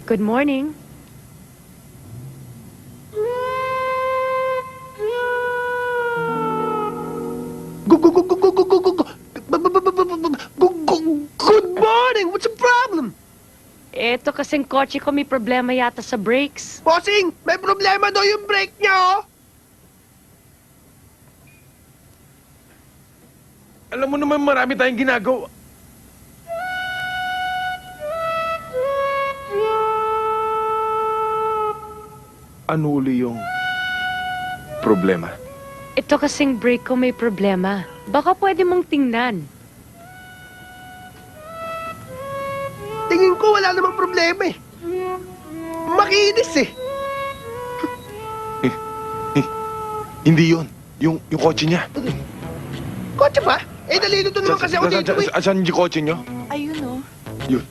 Good morning. Good morning! What's the problem? Eto kasing kotse ko may problema yata sa brakes. Bossing, may problema daw yung brake niya, oh! Alam mo naman marami tayong ginagawa. Ano uli yung problema? Ito kasing brake ko may problema. Baka pwede mong tingnan. Tingin ko wala namang problema eh. Makinis eh. Hindi yun. Yung kotse niya. Kotse pa? Eh, nalilito naman kasi ako dito eh. Saan yung kotse niyo? Ayun, oh. Yun.